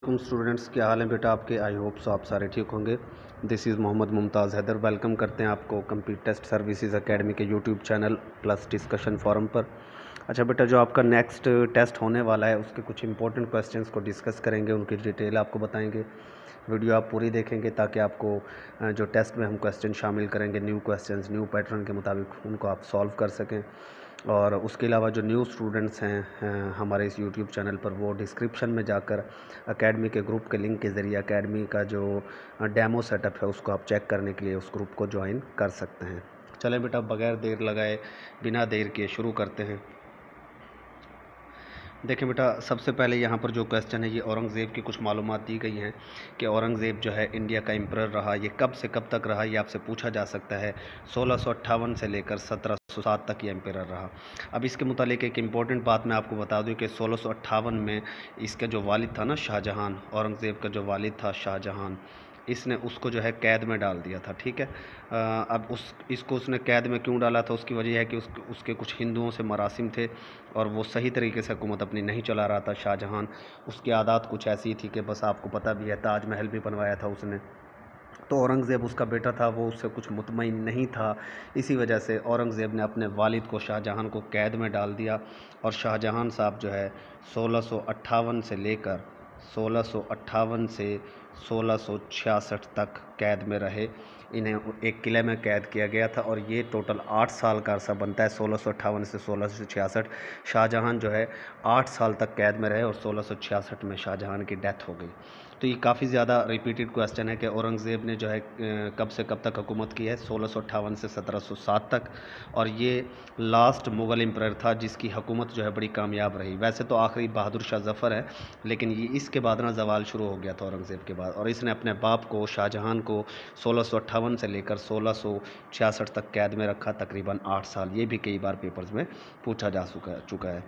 Students, क्या हाल है बेटा आपके? आई होप सो आप सारे ठीक होंगे। This is Mohammad Mumtaz Haider. Welcome करते हैं आपको कंप्यूटर टेस्ट सर्विसेज एकेडमी के YouTube channel plus discussion forum पर। अच्छा बेटा, जो आपका नेक्स्ट टेस्ट होने वाला है उसके कुछ इंपॉर्टेंट क्वेश्चंस को डिस्कस करेंगे, उनकी डिटेल आपको बताएंगे। वीडियो आप पूरी देखेंगे ताकि आपको जो टेस्ट में हम क्वेश्चन शामिल करेंगे, न्यू क्वेश्चंस न्यू पैटर्न के मुताबिक उनको आप सॉल्व कर सकें। और उसके अलावा जो न्यू स्टूडेंट्स हैं हमारे इस यूट्यूब चैनल पर, वो डिस्क्रिप्शन में जाकर एकेडमी के ग्रुप के लिंक के ज़रिए एकेडमी का जो डेमो सेटअप है उसको आप चेक करने के लिए उस ग्रुप को ज्वाइन कर सकते हैं। चलें बेटा, बगैर देर लगाए, बिना देर के शुरू करते हैं। देखें बेटा, सबसे पहले यहाँ पर जो क्वेश्चन है ये औरंगज़ेब की कुछ मालूमात दी गई हैं कि औरंगज़ेब जो है इंडिया का एम्परर रहा। ये कब से कब तक रहा, ये आपसे पूछा जा सकता है। 1658 से लेकर 1707 तक ये एम्परर रहा। अब इसके मुतालिक एक इम्पॉर्टेंट बात मैं आपको बता दूँ कि 1658 में इसका जो वालिद था ना, शाहजहां, औरंगज़ेब का जो वालिद था शाहजहां, इसने उसको जो है कैद में डाल दिया था। ठीक है। अब इसको उसने कैद में क्यों डाला था, उसकी वजह है कि उसके कुछ हिंदुओं से मरासिम थे और वो सही तरीके से हुकूमत अपनी नहीं चला रहा था शाहजहां। उसकी आदत कुछ ऐसी थी कि बस आपको पता भी है, ताजमहल भी बनवाया था उसने। तो औरंगज़ेब उसका बेटा था, वो उससे कुछ मुतमईन नहीं था। इसी वजह से औरंगज़ेब ने अपने वालिद को, शाहजहां को, कैद में डाल दिया। और शाहजहां साहब जो है 1658 से लेकर 1658 से 1666 तक कैद में रहे। इन्हें एक किले में कैद किया गया था और ये टोटल 8 साल का अरसा बनता है। 1658 से 1666 शाहजहां जो है 8 साल तक कैद में रहे और 1666 में शाहजहां की डेथ हो गई। तो ये काफ़ी ज़्यादा रिपीटेड क्वेश्चन है कि औरंगज़ेब ने जो है कब से कब तक हुकूमत की है, 1658 से 1707 तक। और ये लास्ट मुग़ल एम्परर था जिसकी हुकूमत जो है बड़ी कामयाब रही। वैसे तो आखिरी बहादुर शाह ज़फ़र है, लेकिन ये इसके बाद ना ज़वाल शुरू हो गया था औरंगज़ेब के बाद। और इसने अपने बाप को, शाहजहां को, 1658 से लेकर 1666 तक कैद में रखा, तकरीबन 8 साल। ये भी कई बार पेपर्स में पूछा जा चुका है।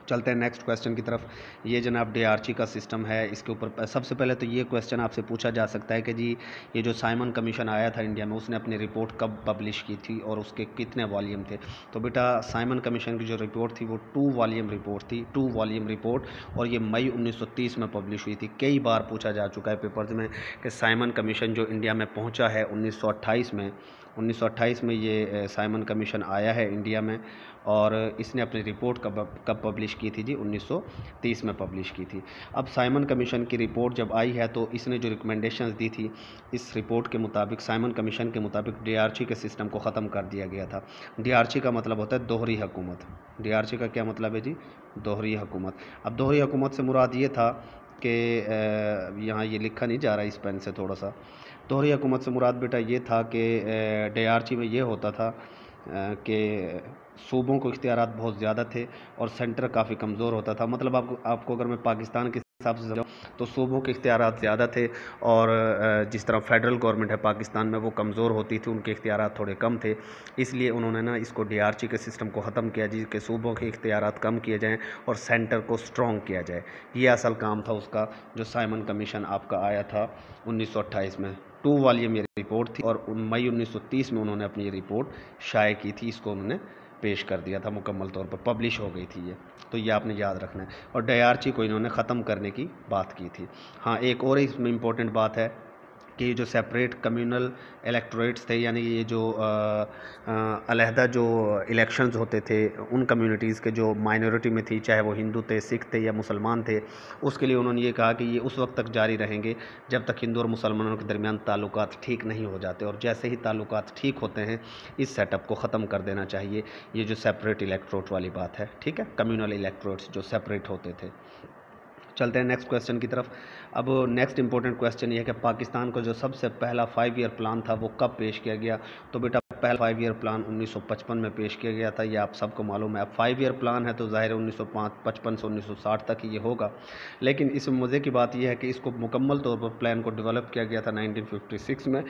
चलते हैं नेक्स्ट क्वेश्चन की तरफ। ये जनाब डीआरसी का सिस्टम है। इसके ऊपर सबसे पहले तो ये क्वेश्चन आपसे पूछा जा सकता है कि जी ये जो साइमन कमीशन आया था इंडिया में, उसने अपनी रिपोर्ट कब पब्लिश की थी और उसके कितने वॉल्यूम थे? तो बेटा, साइमन कमीशन की जो रिपोर्ट थी वो 2 वॉल्यूम रिपोर्ट थी, 2 वॉल्यूम रिपोर्ट। और ये मई 1930 में पब्लिश हुई थी। कई बार पूछा जा चुका है पेपर्स में कि साइमन कमीशन जो इंडिया में पहुँचा है 1928 में ये साइमन कमीशन आया है इंडिया में। और इसने अपनी रिपोर्ट कब पब्लिश की थी जी? 1930 में पब्लिश की थी। अब साइमन कमीशन की रिपोर्ट जब आई है तो इसने जो रिकमेंडेशंस दी थी, इस रिपोर्ट के मुताबिक, साइमन कमीशन के मुताबिक डीआरसी के सिस्टम को ख़त्म कर दिया गया था। डीआरसी का मतलब होता है दोहरी हुकूमत। डीआरसी का क्या मतलब है जी? दोहरी हुकूमत। अब दोहरी हुकूमत से मुराद ये था कि यहाँ ये लिखा नहीं जा रहा इस पेन से, थोड़ा सा। दोहरी हुकूमत से मुराद बेटा ये था कि डीआरसी में ये होता था कि सूबों को इख्तियारात बहुत ज़्यादा थे और सेंटर काफ़ी कमज़ोर होता था। मतलब आपको अगर मैं पाकिस्तान के हिसाब से समझाऊँ तो सूबों के इख्तियारात ज़्यादा थे और जिस तरह फेडरल गवर्नमेंट है पाकिस्तान में वो कमज़ोर होती थी, उनके इख्तियारात थोड़े कम थे। इसलिए उन्होंने ना इसको डीआरसी के सिस्टम को ख़त्म किया जिसके सूबों के इख्तियारात कम किए जाएँ और सेंटर को स्ट्रॉन्ग किया जाए। ये असल काम था उसका, जो साइमन कमीशन आपका आया था 1928 में। 2 वॉल्यूम ये रिपोर्ट थी और मई 1930 में उन्होंने अपनी ये रिपोर्ट शाये की थी। इसको उन्होंने पेश कर दिया था, मुकम्मल तौर पर पब्लिश हो गई थी ये। तो ये आपने याद रखना है। और डीआरसी को इन्होंने ख़त्म करने की बात की थी। हाँ, एक और इसमें इम्पोर्टेंट बात है कि ये जो सेपरेट कम्युनल इलेक्टोरेट्स थे, यानी ये जो अलहदा जो इलेक्शंस होते थे उन कम्युनिटीज़ के जो माइनॉरिटी में थी, चाहे वो हिंदू थे, सिख थे या मुसलमान थे, उसके लिए उन्होंने ये कहा कि ये उस वक्त तक जारी रहेंगे जब तक हिंदू और मुसलमानों के दरमियान ताल्लुकात ठीक नहीं हो जाते। और जैसे ही ताल्लुकात ठीक होते हैं इस सेटअप को ख़त्म कर देना चाहिए। ये जो सेपरेट इलेक्टोरेट वाली बात है, ठीक है, कम्युनल इलेक्टोरेट्स जो सेपरेट होते थे। चलते हैं नेक्स्ट क्वेश्चन की तरफ। अब नेक्स्ट इंपॉर्टेंट क्वेश्चन ये है कि पाकिस्तान का जो सबसे पहला 5 ईयर प्लान था वो कब पेश किया गया? तो बेटा, पहला 5 ईयर प्लान 1955 में पेश किया गया था। ये आप सबको मालूम है। अब 5 ईयर प्लान है तो ज़ाहिर है 1955 से 1960 तक ये होगा। लेकिन इस मज़े की बात यह है कि इसको मुकम्मल तौर पर प्लान को डेवलप किया गया था 1956 में।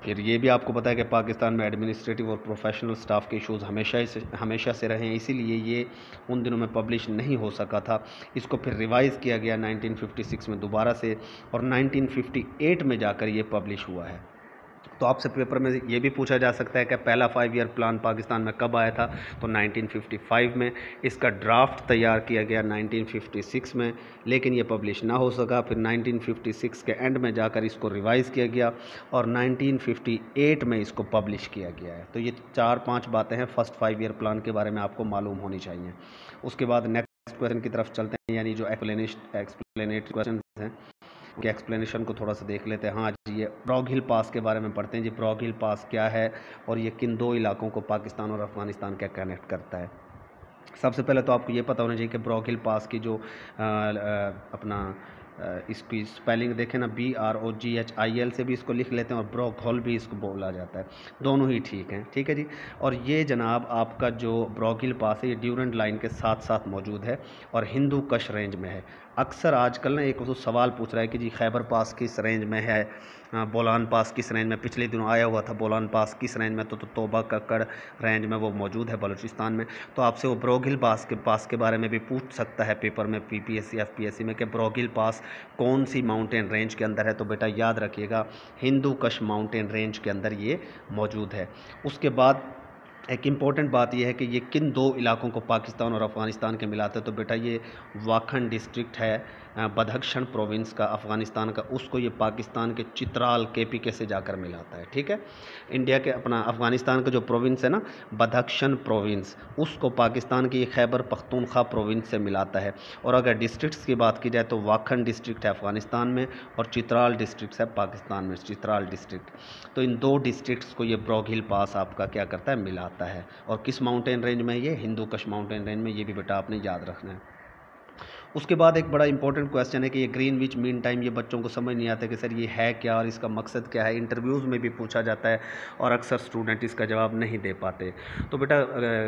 फिर ये भी आपको पता है कि पाकिस्तान में एडमिनिस्ट्रेटिव और प्रोफेशनल स्टाफ के इशूज़ हमेशा से रहे हैं, इसीलिए ये उन दिनों में पब्लिश नहीं हो सका था। इसको फिर रिवाइज़ किया गया 1956 में दोबारा से और 1958 में जाकर ये पब्लिश हुआ है। तो आपसे पेपर में ये भी पूछा जा सकता है कि पहला 5 ईयर प्लान पाकिस्तान में कब आया था, तो 1955 में। इसका ड्राफ्ट तैयार किया गया 1956 में, लेकिन ये पब्लिश ना हो सका। फिर 1956 के एंड में जाकर इसको रिवाइज़ किया गया और 1958 में इसको पब्लिश किया गया है। तो ये 4-5 बातें हैं फर्स्ट 5 ईयर प्लान के बारे में आपको मालूम होनी चाहिए। उसके बाद नेक्स्ट क्वेश्चन की तरफ चलते हैं, यानी जो एक्सप्लेनेटरी क्वेश्चन हैं के एक्सप्लेनेशन को थोड़ा सा देख लेते हैं। हाँ जी, ये ब्रॉग हिल पास के बारे में पढ़ते हैं जी। ब्रॉग हिल पास क्या है और ये किन दो इलाकों को पाकिस्तान और अफ़गानिस्तान क्या कनेक्ट करता है। सबसे पहले तो आपको ये पता होना चाहिए कि ब्रॉग हिल पास की जो इसकी स्पेलिंग देखें ना, BROGHIL से भी इसको लिख लेते हैं और ब्रॉग हॉल भी इसको बोला जाता है, दोनों ही ठीक हैं, ठीक है जी। और ये जनाब आपका जो ब्रॉग हिल पास है ये ड्यूरेंट लाइन के साथ साथ मौजूद है और हिंदू कश रेंज में है। अक्सर आजकल ना एक सवाल पूछ रहा है कि जी खैबर पास किस रेंज में है, बोलान पास किस रेंज में, पिछले दिनों आया हुआ था बोलान पास किस रेंज में, तो तोबा कक्कड़ रेंज में वो मौजूद है बलूचिस्तान में। तो आपसे वो ब्रॉग हिल पास के बारे में भी पूछ सकता है पेपर में, PPSC FPSC में, कि ब्रॉग हिल पास कौन सी माउंटेन रेंज के अंदर है। तो बेटा याद रखिएगा हिंदू कश माउंटेन रेंज के अंदर ये मौजूद है। उसके बाद एक इम्पॉर्टेंट बात यह है कि ये किन दो इलाकों को पाकिस्तान और अफ़गानिस्तान के मिलाते हैं। तो बेटा ये वाखन डिस्ट्रिक्ट है बदख्शन प्रोविंस का अफ़गानिस्तान का, उसको ये पाकिस्तान के चित्राल KPK से जाकर मिलाता है, ठीक है। इंडिया के अफ़गानिस्तान का जो प्रोविंस है ना बदख्शन प्रोविंस, उसको पाकिस्तान की खैबर पख्तूनख्वा प्रोविंस से मिलाता है। और अगर डिस्ट्रिक्ट्स की बात की जाए तो वाखन डिस्ट्रिक्ट है अफ़गानिस्तान में और चित्राल डिस्ट्रिक्ट है पाकिस्तान में, चित्राल डिस्ट्रिक्ट। तो इन दो डिस्ट्रिक्ट्स को ये ब्रॉग हिल पास आपका क्या करता है, मिलाता है। और किस माउंटेन रेंज में, ये हिंदू कश माउंटेन रेंज में, ये भी बेटा आपने याद रखना है। उसके बाद एक बड़ा इंपॉर्टेंट क्वेश्चन है कि ये ग्रीनविच मीन टाइम, ये बच्चों को समझ नहीं आता कि सर ये है क्या और इसका मकसद क्या है। इंटरव्यूज़ में भी पूछा जाता है और अक्सर स्टूडेंट इसका जवाब नहीं दे पाते। तो बेटा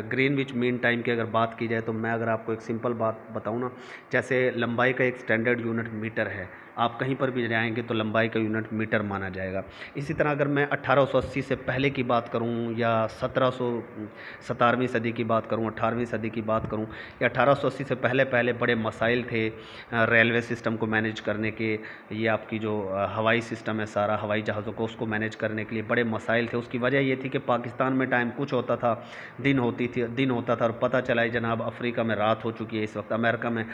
ग्रीनविच मीन टाइम की अगर बात की जाए तो मैं अगर आपको एक सिंपल बात बताऊँ ना, जैसे लंबाई का एक स्टैंडर्ड यूनिट मीटर है, आप कहीं पर भी जाएंगे तो लंबाई का यूनिट मीटर माना जाएगा। इसी तरह अगर मैं 1880 से पहले की बात करूं या 17ਵੀं सदी की बात करूं, 18वीं सदी की बात करूं, या 1880 से पहले बड़े मसाइल थे रेलवे सिस्टम को मैनेज करने के। ये आपकी जो हवाई सिस्टम है सारा, हवाई जहाज़ों को उसको मैनेज करने के लिए बड़े मसाइल थे। उसकी वजह ये थी कि पाकिस्तान में टाइम कुछ होता था, दिन होता था और पता चला है जनाब अफ्रीका में रात हो चुकी है, इस वक्त अमेरिका में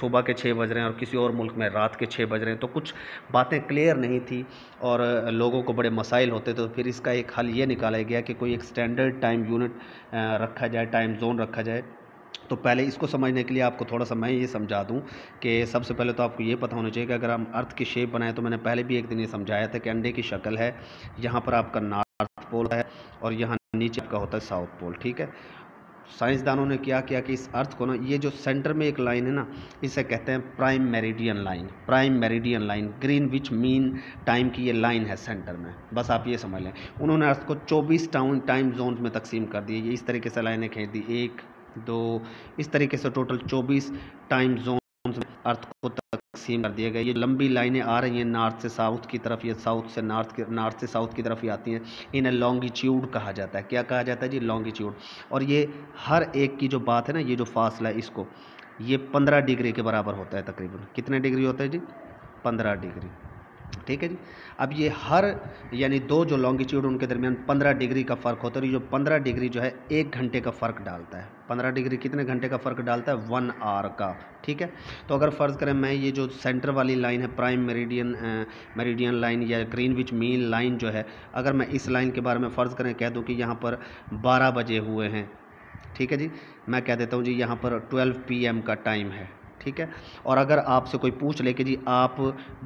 सुबह के 6 बज रहे हैं और किसी और मुल्क में रात के 6 बज रहे हैं। तो कुछ बातें क्लियर नहीं थी और लोगों को बड़े मसाइल होते थे। तो फिर इसका एक हल ये निकाला गया कि कोई एक स्टैंडर्ड टाइम यूनिट रखा जाए, टाइम जोन रखा जाए। तो पहले इसको समझने के लिए आपको थोड़ा सा मैं ये समझा दूं कि सबसे पहले तो आपको ये पता होना चाहिए कि अगर हम अर्थ की शेप बनाएं, तो मैंने पहले भी एक दिन ये समझाया था कि अंडे की शक्ल है, यहाँ पर आपका नॉर्थ पोल है और यहाँ नीचे आपका होता है साउथ पोल, ठीक है। साइंसदानों ने क्या किया कि इस अर्थ को ना, ये जो सेंटर में एक लाइन है ना, इसे कहते हैं prime meridian line. Prime meridian line Greenwich mean time की ये लाइन है सेंटर में, बस आप ये समझ लें। उन्होंने अर्थ को 24 टाइम जोन में तकसीम कर दिए। ये इस तरीके से लाइनें खींच दी, 1 2, इस तरीके से टोटल 24 टाइम जोन में अर्थ को तकसीम कर दिए गए। ये लंबी लाइनें आ रही हैं नॉर्थ से साउथ की तरफ, ये साउथ से नॉर्थ से साउथ की तरफ ही आती हैं। इन्हें लॉन्गिट्यूड कहा जाता है। क्या कहा जाता है जी? लॉन्गिट्यूड। और ये हर एक की जो बात है ना, ये जो फासला है इसको, ये 15 डिग्री के बराबर होता है तकरीबन। कितने डिग्री होता है जी? 15 डिग्री, ठीक है जी। अब ये हर यानी दो जो लॉन्गिट्यूड उनके दरमियान 15 डिग्री का फ़र्क होता है। ये जो 15 डिग्री जो है 1 घंटे का फ़र्क डालता है। 15 डिग्री कितने घंटे का फ़र्क डालता है? 1 आवर का, ठीक है। तो अगर फ़र्ज़ करें मैं ये जो सेंटर वाली लाइन है प्राइम मेरिडियन लाइन या ग्रीनविच मीन लाइन जो है, अगर मैं इस लाइन के बारे में फ़र्ज़ करें कह दूँ कि यहाँ पर 12 बजे हुए हैं, ठीक है जी। मैं कह देता हूँ जी यहाँ पर 12 PM का टाइम है, ठीक है। और अगर आपसे कोई पूछ ले कि जी आप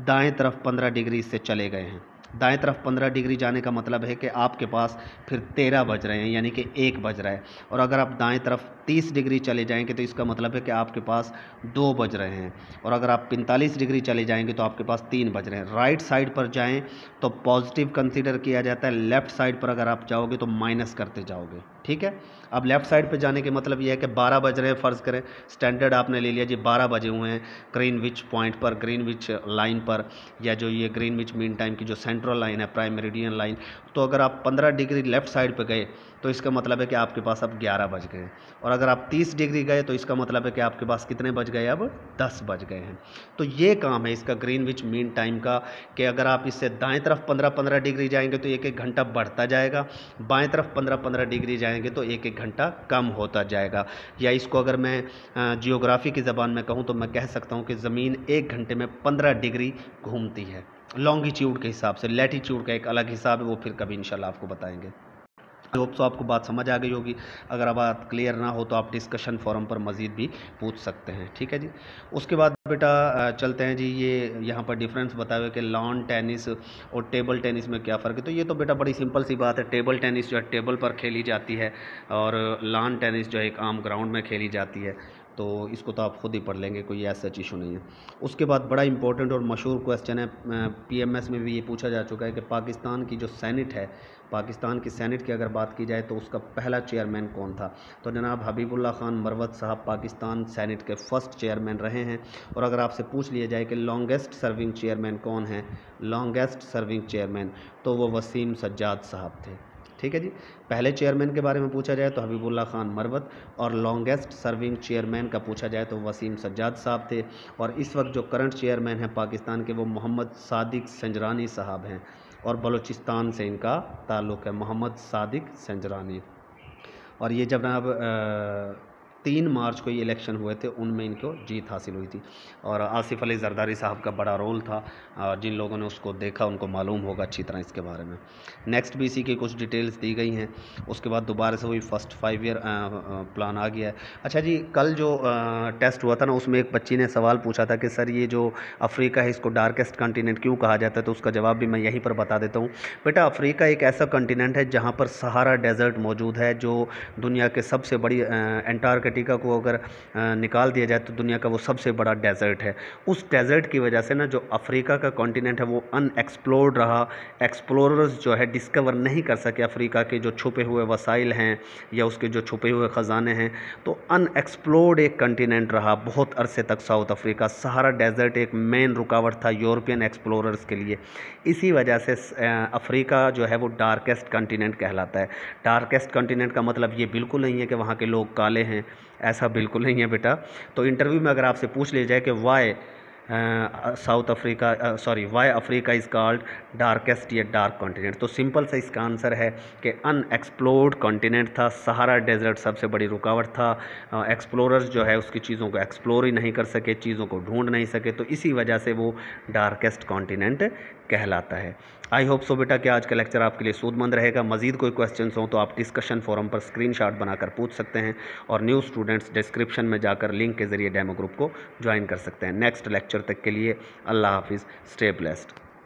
दाएं तरफ 15 डिग्री से चले गए हैं, दाएं तरफ 15 डिग्री जाने का मतलब है कि आपके पास फिर 13 बज रहे हैं, यानी कि 1 बज रहा है। और अगर आप दाएं तरफ 30 डिग्री चले जाएंगे तो इसका मतलब है कि आपके पास 2 बज रहे हैं। और अगर आप 45 डिग्री चले जाएंगे तो आपके पास 3 बज रहे हैं। राइट साइड पर जाएं तो पॉजिटिव कंसीडर किया जाता है, लेफ़्ट साइड पर अगर आप जाओगे तो माइनस करते जाओगे, ठीक है। अब लेफ़्ट साइड पर जाने के मतलब ये है कि 12 बज रहे हैं, फ़र्ज़ करें स्टैंडर्ड आपने ले लिया जी 12 बजे हुए हैं ग्रीनविच पॉइंट पर, ग्रीनविच लाइन पर, या जो ये ग्रीनविच मीन टाइम की जो सेंटर सेंट्रल लाइन है, प्राइम मेरिडियन लाइन। तो अगर आप 15 डिग्री लेफ़्ट साइड पे गए तो इसका मतलब है कि आपके पास अब 11 बज गए, और अगर आप 30 डिग्री गए तो इसका मतलब है कि आपके पास कितने बज गए, अब 10 बज गए हैं। तो ये काम है इसका ग्रीनविच मीन टाइम का, कि अगर आप इससे दाएं तरफ 15-15 डिग्री जाएंगे तो एक एक घंटा बढ़ता जाएगा, बाएं तरफ 15-15 डिग्री जाएंगे तो एक एक घंटा कम होता जाएगा। या इसको अगर मैं जियोग्राफी की ज़बान में कहूँ तो मैं कह सकता हूँ कि ज़मीन एक घंटे में 15 डिग्री घूमती है, लॉन्गिट्यूड के हिसाब से। लैटीट्यूड का एक अलग हिसाब है, वो फिर कभी इंशाल्लाह आपको बताएंगे। आई होप सो आपको बात समझ आ गई होगी। अगर अब बात क्लियर ना हो तो आप डिस्कशन फोरम पर मज़ीद भी पूछ सकते हैं, ठीक है जी। उसके बाद बेटा चलते हैं जी, ये यहाँ पर डिफरेंस बताया हुआ कि लॉन टेनिस और टेबल टेनिस में क्या फ़र्क है। तो ये तो बेटा बड़ी सिंपल सी बात है। टेबल टेनिस जो है टेबल पर खेली जाती है, और लॉन टेनिस जो है एक आम ग्राउंड में खेली जाती है। तो इसको तो आप खुद ही पढ़ लेंगे, कोई ऐसा इशू नहीं है। उसके बाद बड़ा इंपॉर्टेंट और मशहूर क्वेश्चन है, पीएमएस में भी ये पूछा जा चुका है कि पाकिस्तान की जो सेनेट है, पाकिस्तान की सेनेट की अगर बात की जाए तो उसका पहला चेयरमैन कौन था। तो जनाब हबीबुल्लाह खान मरवत साहब पाकिस्तान सेनेट के फर्स्ट चेयरमैन रहे हैं। और अगर आपसे पूछ लिया जाए कि लॉन्गेस्ट सर्विंग चेयरमैन कौन है, लॉन्गेस्ट सर्विंग चेयरमैन, तो वो वसीम सज्जाद साहब थे, ठीक है जी। पहले चेयरमैन के बारे में पूछा जाए तो हबीबुल्लाह खान मरवत, और लॉन्गेस्ट सर्विंग चेयरमैन का पूछा जाए तो वसीम सज्जाद साहब थे। और इस वक्त जो करंट चेयरमैन हैं पाकिस्तान के, वो मोहम्मद सादिक संजरानी साहब हैं, और बलूचिस्तान से इनका ताल्लुक़ है, मोहम्मद सादिक संजरानी। और ये जब जनाब 3 मार्च को ये इलेक्शन हुए थे, उनमें इनको जीत हासिल हुई थी। और आसिफ अली जरदारी साहब का बड़ा रोल था, जिन लोगों ने उसको देखा उनको मालूम होगा अच्छी तरह इसके बारे में। नेक्स्ट भी इसी की कुछ डिटेल्स दी गई हैं। उसके बाद दोबारा से वही फर्स्ट 5 ईयर प्लान आ गया है। अच्छा जी, कल जो टेस्ट हुआ था ना, उसमें एक बच्ची ने सवाल पूछा था कि सर ये जो अफ्रीका है इसको डार्केस्ट कॉन्टिनेंट क्यों कहा जाता है। तो उसका जवाब भी मैं यहीं पर बता देता हूँ। बेटा अफ्रीका एक ऐसा कॉन्टिनेंट है जहाँ पर सहारा डेजर्ट मौजूद है, जो दुनिया के सबसे बड़ी एंटार्कटिका को अगर निकाल दिया जाए तो दुनिया का वो सबसे बड़ा डेजर्ट है। उस डेजर्ट की वजह से ना जो अफ्रीका का कॉन्टिनेंट है वो अनएक्सप्लोर्ड रहा। एक्सप्लोरर्स जो है डिस्कवर नहीं कर सके अफ्रीका के जो छुपे हुए वसाइल हैं या उसके जो छुपे हुए ख़जाने हैं। तो अनएक्सप्लोर्ड एक कॉन्टिनेंट रहा बहुत अरसे तक साउथ अफ्रीका। सहारा डेजर्ट एक मेन रुकावट था यूरोपियन एक्सप्लोरर्स के लिए। इसी वजह से अफ्रीका जो है वो डार्केस्ट कॉन्टिनेंट कहलाता है। डार्केस्ट कॉन्टिनेंट का मतलब ये बिल्कुल नहीं है कि वहाँ के लोग काले हैं, ऐसा बिल्कुल नहीं है बेटा। तो इंटरव्यू में अगर आपसे पूछ लिया जाए कि why why Africa is called darkest या डार्क कॉन्टिनेंट, तो सिंपल सा इसका आंसर है कि अनएक्सप्लोर्ड कॉन्टिनेंट था। सहारा डेजर्ट सबसे बड़ी रुकावट था। एक्सप्लोरर्स जो है उसकी चीज़ों को एक्सप्लोर ही नहीं कर सके, चीज़ों को ढूंढ नहीं सके, तो इसी वजह से वो डार्केस्ट कॉन्टिनेंट कहलाता है। आई होप सो बेटा कि आज का लेक्चर आपके लिए सूदमंद रहेगा। मज़ीद कोई क्वेश्चंस हों तो आप डिस्कशन फोरम पर स्क्रीनशॉट बनाकर पूछ सकते हैं, और न्यू स्टूडेंट्स डिस्क्रिप्शन में जाकर लिंक के ज़रिए डेमो ग्रुप को ज्वाइन कर सकते हैं। नेक्स्ट लेक्चर तक के लिए अल्लाह हाफिज़, स्टे ब्लेस्ड।